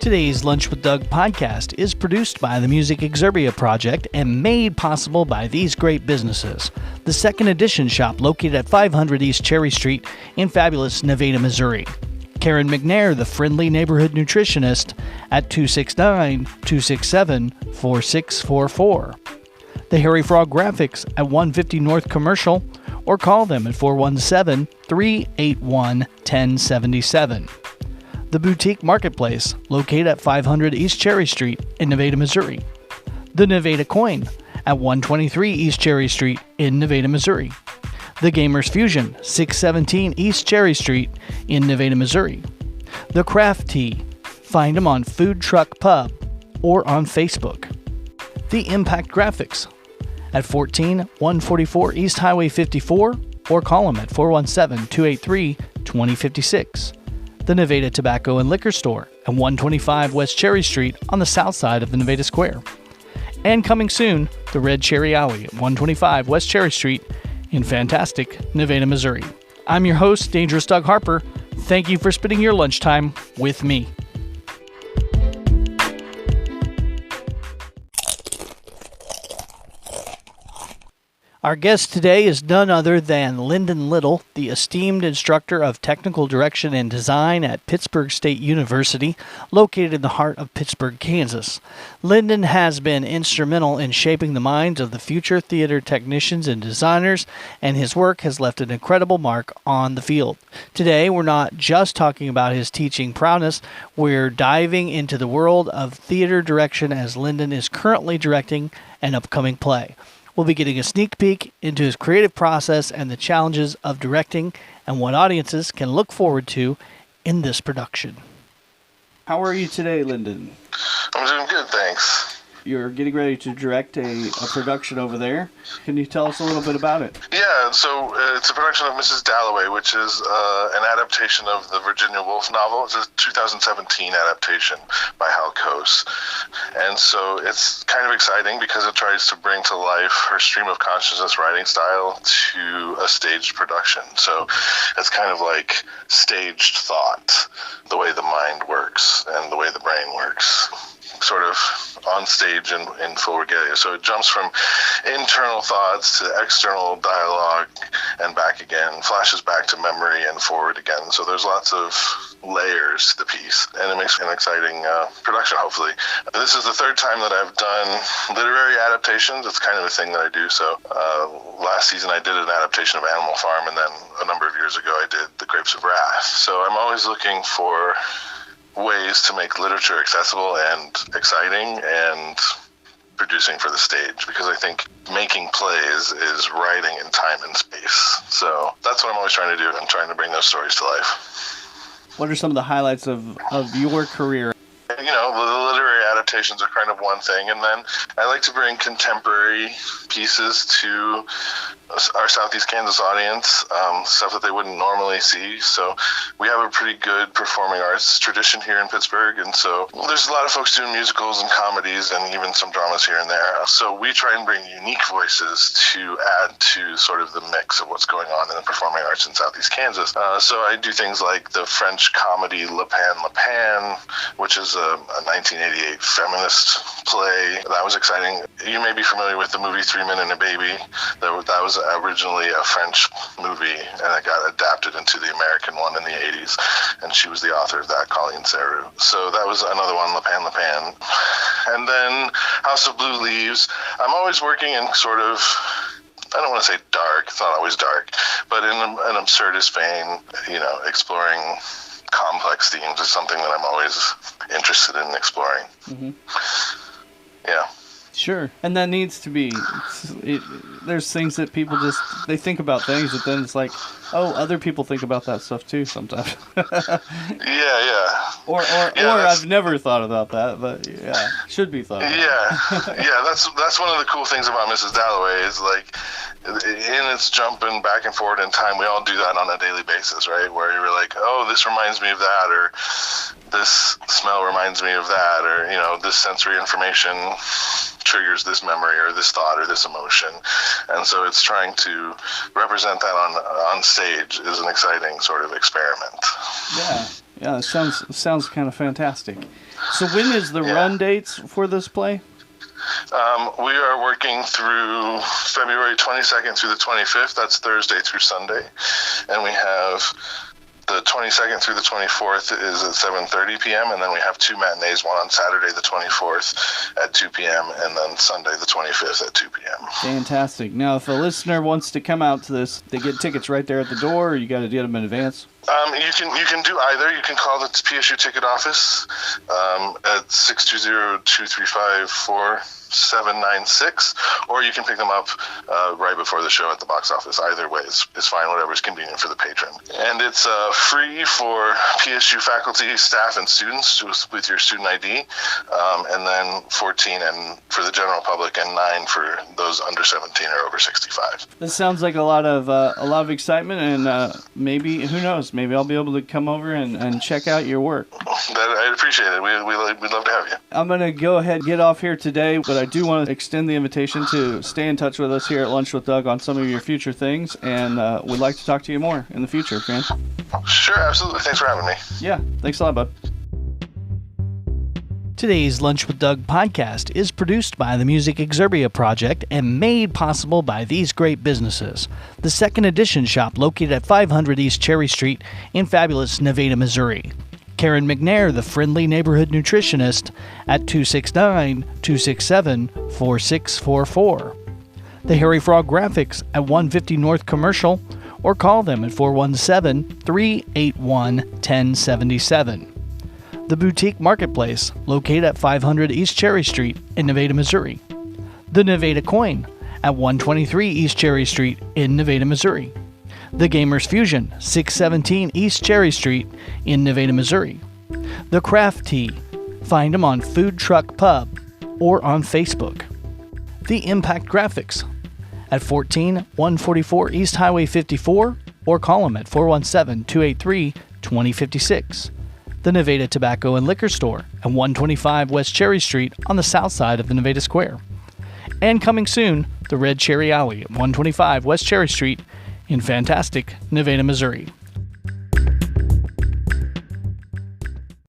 Today's Lunch with Doug podcast is produced by the Music Exerbia Project and made possible by these great businesses. The Second Edition shop located at 500 East Cherry Street in fabulous Nevada, Missouri. Karen McNair, the friendly neighborhood nutritionist, at 269-267-4644. The Harry Frog Graphics at 150 North Commercial, or call them at 417-381-1077. The Boutique Marketplace, located at 500 East Cherry Street in Nevada, Missouri. The Nevada Coin at 123 East Cherry Street in Nevada, Missouri. The Gamers Fusion, 617 East Cherry Street in Nevada, Missouri. The Craft Tea, find them on Food Truck Pub or on Facebook. The Impact Graphics at 14144 East Highway 54 or call them at 417-283-2056. The Nevada Tobacco and Liquor Store at 125 West Cherry Street on the south side of the Nevada Square. And coming soon, the Red Cherry Alley at 125 West Cherry Street in fantastic Nevada, Missouri. I'm your host, Dangerous Doug Harper. Thank you for spending your lunchtime with me. Our guest today is none other than Linden Little, the esteemed instructor of technical direction and design at Pittsburg State University, located in the heart of Pittsburg, Kansas. Linden has been instrumental in shaping the minds of the future theater technicians and designers, and his work has left an incredible mark on the field. Today, we're not just talking about his teaching prowess, we're diving into the world of theater direction as Linden is currently directing an upcoming play. We'll be getting a sneak peek into his creative process and the challenges of directing and what audiences can look forward to in this production. How are you today, Linden? I'm doing good, thanks. You're getting ready to direct a production over there. Can you tell us a little bit about it? Yeah, so it's a production of Mrs. Dalloway, which is an adaptation of the Virginia Woolf novel. It's a 2017 adaptation by Hal Coase. And so it's kind of exciting because it tries to bring to life her stream of consciousness writing style to a staged production. So it's kind of like staged thought, the way the mind works and the way the brain works, sort of on stage in full regalia. So it jumps from internal thoughts to external dialogue and back again, flashes back to memory and forward again. So there's lots of layers to the piece, and it makes an exciting production, hopefully. This is the third time that I've done literary adaptations. It's kind of a thing that I do. So last season I did an adaptation of Animal Farm, and then a number of years ago I did The Grapes of Wrath. So I'm always looking for ways to make literature accessible and exciting and producing for the stage, because I think making plays is writing in time and space. So that's what I'm always trying to do. I'm trying to bring those stories to life. What are some of the highlights of your career? You know, the literary adaptations are kind of one thing, and then I like to bring contemporary pieces to our Southeast Kansas audience, stuff that they wouldn't normally see. So we have a pretty good performing arts tradition here in Pittsburgh, and so there's a lot of folks doing musicals and comedies and even some dramas here and there. So we try and bring unique voices to add to sort of the mix of what's going on in the performing arts in Southeast Kansas. So I do things like the French comedy Le Pan, which is a 1988 feminist play. That was exciting. You may be familiar with the movie 3 Men and a Baby. That was originally a French movie, and it got adapted into the American one in the 80s, and she was the author of that, Colleen Serroux. So that was another one, Le Pan. And then House of Blue Leaves. I'm always working in sort of, I don't want to say dark, it's not always dark, but in an absurdist vein, you know, exploring complex themes is something that I'm always interested in exploring. Mm-hmm. Yeah. Sure. And that needs to be, there's things that people they think about things, but then it's like, oh, other people think about that stuff too sometimes. Yeah. Or I've never thought about that, but yeah, should be thought about. Yeah, that's one of the cool things about Mrs. Dalloway is like, in its jumping back and forward in time, we all do that on a daily basis, right? Where you're like, oh, this reminds me of that, or this smell reminds me of that, or, you know, this sensory information triggers this memory or this thought or this emotion. And so it's trying to represent that on stage is an exciting sort of experiment. Yeah, it sounds kind of fantastic. So when is the run dates for this play? We are working through February 22nd through the 25th. That's Thursday through Sunday. And we have the 22nd through the 24th is at 7:30 p.m. And then we have 2 matinees, one on Saturday the 24th at 2 p.m. and then Sunday the 25th at 2 p.m. Fantastic. Now, if a listener wants to come out to this, they get tickets right there at the door, or you got to get them in advance? You can do either. You can call the PSU ticket office at 620-235-4796, or you can pick them up right before the show at the box office. Either way is fine, whatever is convenient for the patron. And it's free for PSU faculty, staff, and students with your student ID, and then 14 and for the general public, and 9 for those under 17 or over 65. This sounds like a lot of excitement, and maybe, who knows, maybe I'll be able to come over and check out your work. I'd appreciate it. We'd love to have you. I'm going to go ahead and get off here today, but I do want to extend the invitation to stay in touch with us here at Lunch with Doug on some of your future things, and we'd like to talk to you more in the future, man. Sure, absolutely. Thanks for having me. Yeah, thanks a lot, bud. Today's Lunch with Doug podcast is produced by the Music Exerbia Project and made possible by these great businesses. The Second Edition shop located at 500 East Cherry Street in fabulous Nevada, Missouri. Karen McNair, the friendly neighborhood nutritionist, at 269-267-4644. The Harry Frog Graphics at 150 North Commercial, or call them at 417-381-1077. The Boutique Marketplace, located at 500 East Cherry Street in Nevada, Missouri. The Nevada Coin at 123 East Cherry Street in Nevada, Missouri. The Gamers Fusion, 617 East Cherry Street in Nevada, Missouri. The Craft Tea, find them on Food Truck Pub or on Facebook. The Impact Graphics at 14144 East Highway 54, or call them at 417-283-2056. The Nevada Tobacco and Liquor Store at 125 West Cherry Street on the south side of the Nevada Square. And coming soon, the Red Cherry Alley at 125 West Cherry Street in fantastic Nevada, Missouri.